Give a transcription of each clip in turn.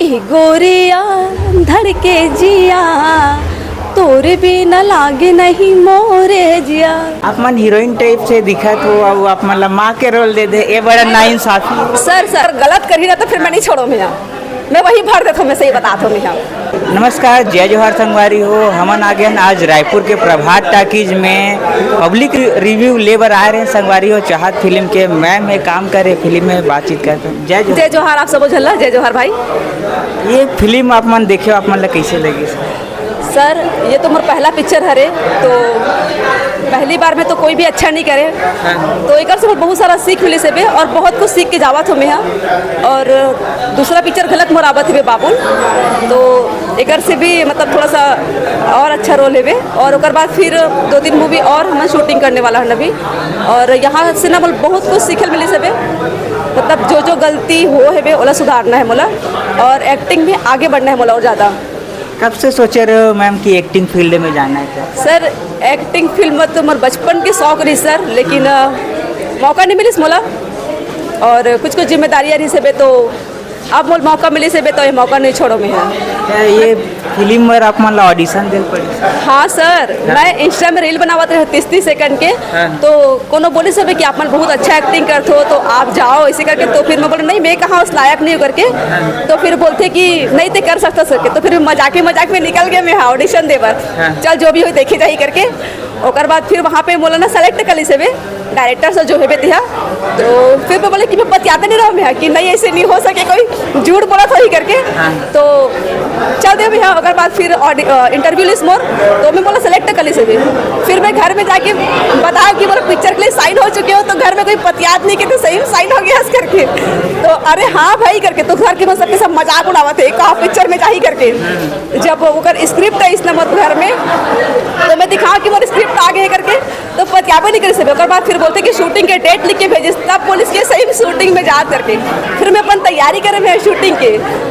गोरिया धड़के जिया तोरे भी न लागे नहीं मोरे जिया। आप मन हीरोइन टाइप से दिखत हो और आप मतलब माँ के रोल दे दे, ये बड़ा नाइंसाफी। सर गलत कर ही रहा तो फिर मैं नहीं छोड़ो मैं वही भर देता हूँ, मैं सही बताता हूँ मैं। नमस्कार, जय जोहार संगवारी हो। हमन आ गए आज रायपुर के प्रभात टाकीज में पब्लिक रिव्यू लेबर आ रहे हैं संगवारी हो। चाहत फिल्म के मैम है, काम करे फिल्म में बातचीत करते हैं। जय जोहार आप सब झल्ला, जय जोहार भाई। ये फिल्म आप मन देखे, आप मन कैसे लगी सर? ये तो मोर पहला पिक्चर हरे, तो पहली बार में तो कोई भी अच्छा नहीं करे, तो एक से बहुत सारा सीख मिले से और बहुत कुछ सीख के जावत हो मैं। और दूसरा पिक्चर गलत मोर आवत है बाबुल, तो एक से भी मतलब थोड़ा सा और अच्छा रोल है। और उसके बाद फिर 2-3 मूवी और हम शूटिंग करने वाला है अभी, और यहाँ से ना बहुत कुछ सीखल मिले से मतलब जो गलती हो है ओला सुधारना है मोला, और एक्टिंग में आगे बढ़ना है मोला और ज़्यादा। कब से सोचे रहे हो मैम कि एक्टिंग फील्ड में जाना है? सर एक्टिंग फील्ड में तो मेरे बचपन के शौक रही सर, लेकिन मौका नहीं मिली मोला, और कुछ जिम्मेदारियाँ रही से तो अब मोल मौका मिली से तो ये मौका नहीं छोड़ो मैं। क्या ये फिल्म में आप मतलब ऑडिशन दे पड़ी? हाँ सर, मैं इंस्टा में रील बनावत रहे 30-30 सेकंड के, तो कोनो बोले सब कि आप मन बहुत अच्छा एक्टिंग करते हो तो आप जाओ ऐसे करके। तो फिर मैं बोले नहीं, मैं कहाँ उस लायक नहीं हो करके। तो फिर बोलते कि नहीं तो कर सकता सर के, तो फिर मजाक में निकल गए मैं ऑडिशन देवर, चल जो भी हो देखे जाही करके। और बाद फिर वहाँ पे बोला ना सेलेक्ट कर ली से डायरेक्टर से जो है बेतिया, तो फिर मैं बोले कि मैं बतियाते नहीं रहा मैं कि नहीं ऐसे नहीं हो सके, कोई झूठ बोला था ही करके। तो चल दे भैया, अगर बाद फिर इंटरव्यू लिस्ट मोर, तो मैं बोला सेलेक्ट कर ली से फिर मैं घर में जाके बताया कि बोला पिक्चर के लिए साइन हो चुके हो, तो घर में कोई बतियात नहीं कि तो सही साइन हो गया करके। तो अरे हाँ भाई करके, तो घर के मैं सबके सब मजाक उड़ावा थे कहा पिक्चर में जाही करके। जब वो स्क्रिप्ट है इस नंबर घर में, तो मैं दिखा कि मेरे स्क्रिप्ट आ गए करके, तो बतियाबे नहीं कर सकते। और बाद फिर बोलते कि शूटिंग के डेट लिख के भेजे, तब पुलिस के सही शूटिंग में जा करके फिर मैं अपन तैयारी करे मैं शूटिंग के।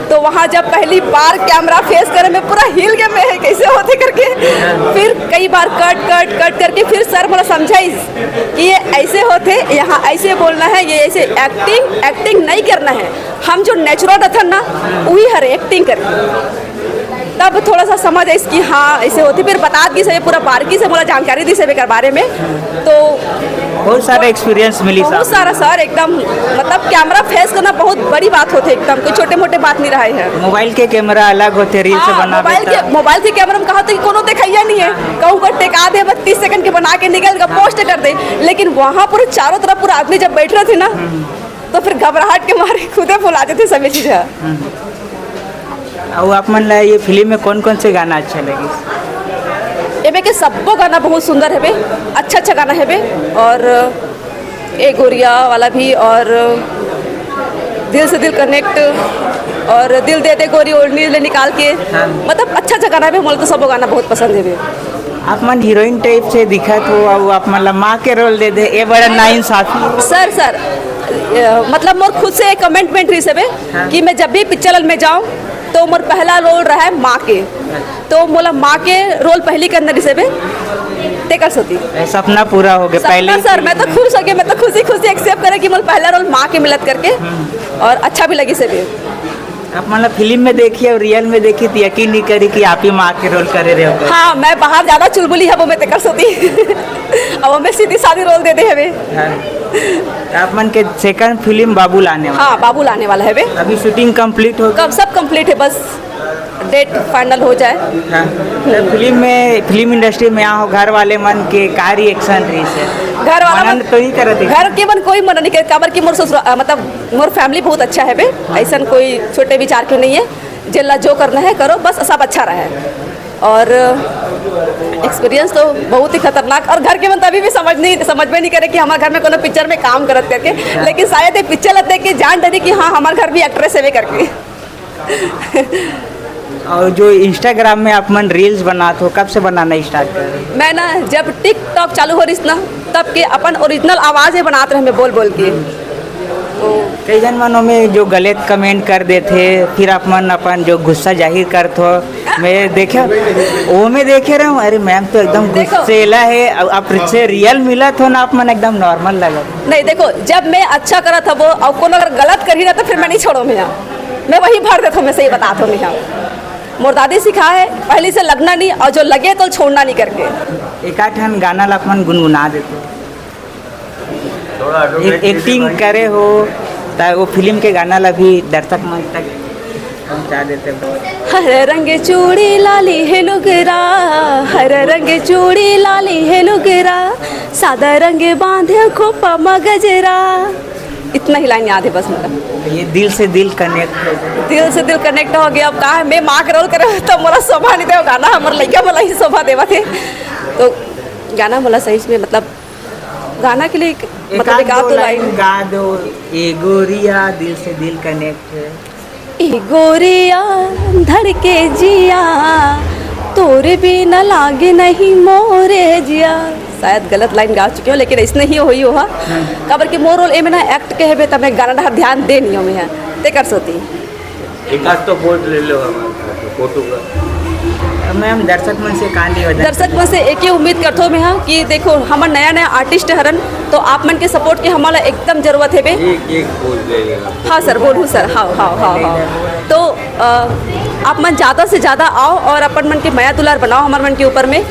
तो वहाँ जब पहली बार कैमरा फेस करे मैं पूरा हिल गया मैं कैसे होते करके। फिर कई बार कट करके फिर सर बोला समझाइस कि ये ऐसे होते, यहाँ ऐसे बोलना है, ये ऐसे एक्टिंग नहीं करना है, हम जो नेचुरल रहता ना वही हर एक्टिंग करके। तब थोड़ा सा समझ आई कि हाँ ऐसे होती, फिर बता दी से पूरा बारीकी से बोला जानकारी दी से बारे में। तो बहुत सारा एक्सपीरियंस मिली, बहुत सारा सर एकदम मतलब कैमरा फेस करना बहुत बड़ी बात होती है, एकदम कोई छोटे मोटे बात नहीं रहा है। मोबाइल के कैमरा अलग होते, रील से बना मोबाइल के कैमरा में कहा तो कोनो दिखाइया नहीं है, कहूँ को टेका दे 32 सेकंड के बना के निकल का पोस्ट कर दे। लेकिन वहाँ पूरे चारों तरफ पूरा आदमी जब बैठ रहे थे ना, तो फिर घबराहट के मारे खुदे फुलाते थे सभी चीज़ें। और आप मन ला ये फिल्म में कौन से गाना अच्छा लगे? ये के सबको गाना बहुत सुंदर है अच्छा गाना है और ए गोरिया वाला भी, और दिल से दिल कनेक्ट, और दिल दे दे गोरी ओढ़नी ले निकाल के, मतलब अच्छा गाना है। मुझे तो सब गाना बहुत पसंद है। आप मन हीरोइन टाइप से दिखत हो और आप मतलब माँ के रोल दे दे, ये बड़ा नाइंसाफी। सर मतलब मोर खुद से कमेंटमेंट रही सब कि मैं जब भी पिक्चर में जाऊँ तो मोर पहला रोल रहा है माँ के, तो मोला माँ के रोल पहली के अंदर से कर सकती सपना पूरा हो गया पहले। सर मैं तो खुश हो गया, मैं तो खुशी एक्सेप्ट करे कि मोर पहला रोल माँ के मिलत करके, और अच्छा भी लगी से भी। आप मतलब फिल्म में देखिए और रियल में देखिए तो यकीन नहीं करी कि आप ही माँ के रोल करे रहे हो। हाँ, मैं बाहर ज़्यादा चुलबुली है वो मैं कर सकती अब हमें सीधी सादी रोल दे दे हमें। आप मन के सेकंड फिल्म बाबुल आने वाला? हाँ, बाबुल आने वाला है। अभी शूटिंग कंप्लीट हो? कब सब कंप्लीट है, बस डेट फाइनल हो जाए। हाँ, फिल्म इंडस्ट्री में यहाँ हो घर वाले मन के का रिएक्शन रही है? घर वाला मन तो नहीं करते, घर के मन कोई मन नहीं करे, काबर की मोर मतलब मोर फैमिली बहुत अच्छा है ऐसा कोई छोटे विचार के नहीं है। जिला जो करना है करो, बस सब अच्छा रहा है। और एक्सपीरियंस तो बहुत ही खतरनाक, और घर के मन तभी भी समझ में नहीं करे कि हमारे घर में कोनो पिक्चर में काम करत करके, लेकिन शायद ये पिक्चर लगता कि जान डरी कि हाँ हमारे घर भी एक्ट्रेस है करके। और जो इंस्टाग्राम में आप मन रील्स बनाते हो, कब से बनाना स्टार्ट कर? मैं ना जब टिकटॉक चालू हो रही ना, तब के अपन ओरिजिनल आवाज़ें बनाते रहे मैं बोल के। तो कई जन मनों में जो गलत कमेंट कर देते, फिर आप मन अपन जो गुस्सा जाहिर करते हो, मैं देखे वो में देखे रहा हूँ, अरे मैम तो एकदम गुस्सेला है, आप से रियल मिला तो ना आप मन एकदम नॉर्मल लगा। नहीं देखो, जब मैं अच्छा करा था वो, और कोनो अगर गलत कर ही रहा था फिर मैं नहीं छोड़ो मैं। मैं वही भर देता हूँ, मैं सही बताता हूँ। नहीं मोर दादी सिखा है पहले से लगना नहीं, और जो लगे तो छोड़ना नहीं करके। एक आठन गाना ला अपन गुनगुना देते, एक्टिंग करे हो तो वो फिल्म के गाना ला भी दर्शक मन तक पहुंचा देते। हर रंग चूड़ी लाली है लुगरा, हर रंग चूड़ी लाली है लुगरा, सादा रंग बांधे खोपा मगजरा। इतना ही लाइन याद है बस मेरा। ये दिल से दिल कनेक्ट हो गया। दिल से दिल कनेक्ट हो गया। अब कहा मैं माँ के रोल करे तो मोरा शोभा नहीं दे गाना, हमारे लड़का वाला ही शोभा देवा थे। तो गाना बोला सही में, मतलब गाना के लिए मतलब एक आध दो लाइन गा दो। ए गोरिया दिल से दिल कनेक्ट है, ए गोरिया धड़के जिया, तोरे भी न लागे नहीं मोरे जिया। शायद गलत लाइन गा चुके हो, लेकिन इसने ही हुई हो। खबर कि मोर रोल ए में ना एक्ट के हेबे तब मैं गाना ढार ध्यान दे नहीं हो मैं है ते कर सोती। एक आध तो बोल ले लो हमारे फोटो का। मैम दर्शक मन से कहानी हो दर्शक मन से एक ही उम्मीद करते हो मैं हाँ कि देखो हमारे नया नया आर्टिस्ट हरन, तो आप मन के सपोर्ट की हमारा एकदम जरूरत है बे। एक बोल ले लेना। हाँ सर बोलूँ सर। हाँ हाँ हाँ हाँ। तो आप मन ज़्यादा से ज़्यादा आओ और अपन मन के माया दुलार बनाओ हमारे मन के ऊपर में,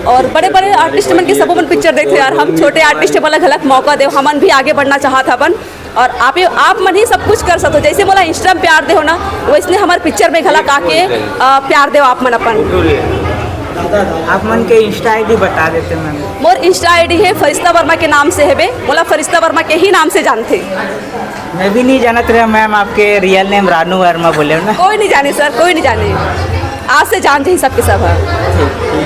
और बड़े बड़े आर्टिस्ट मन के सब मन पिक्चर देखते यार। हम छोटे आर्टिस्ट वाला गलत मौका दे, हमन भी आगे बढ़ना चाहता अपन, और आप मन ही सब कुछ कर सकते हो। जैसे बोला इंस्टा में प्यार दे हो ना, वैसे हमारे पिक्चर में घलक आके प्यार दे आप मन अपन। आप मन के इंस्टा आईडी बता देते मैम। मोर इंस्टा आईडी है फरिश्ता वर्मा के नाम से है बे। बोला फरिश्ता वर्मा के ही नाम से जानते। मैं भी नहीं जानत रहा मैम, आपके रियल नेम रानू वर्मा बोले हो ना। कोई नहीं जाने सर, कोई नहीं जाने, आज से जानते ही सबके सब है।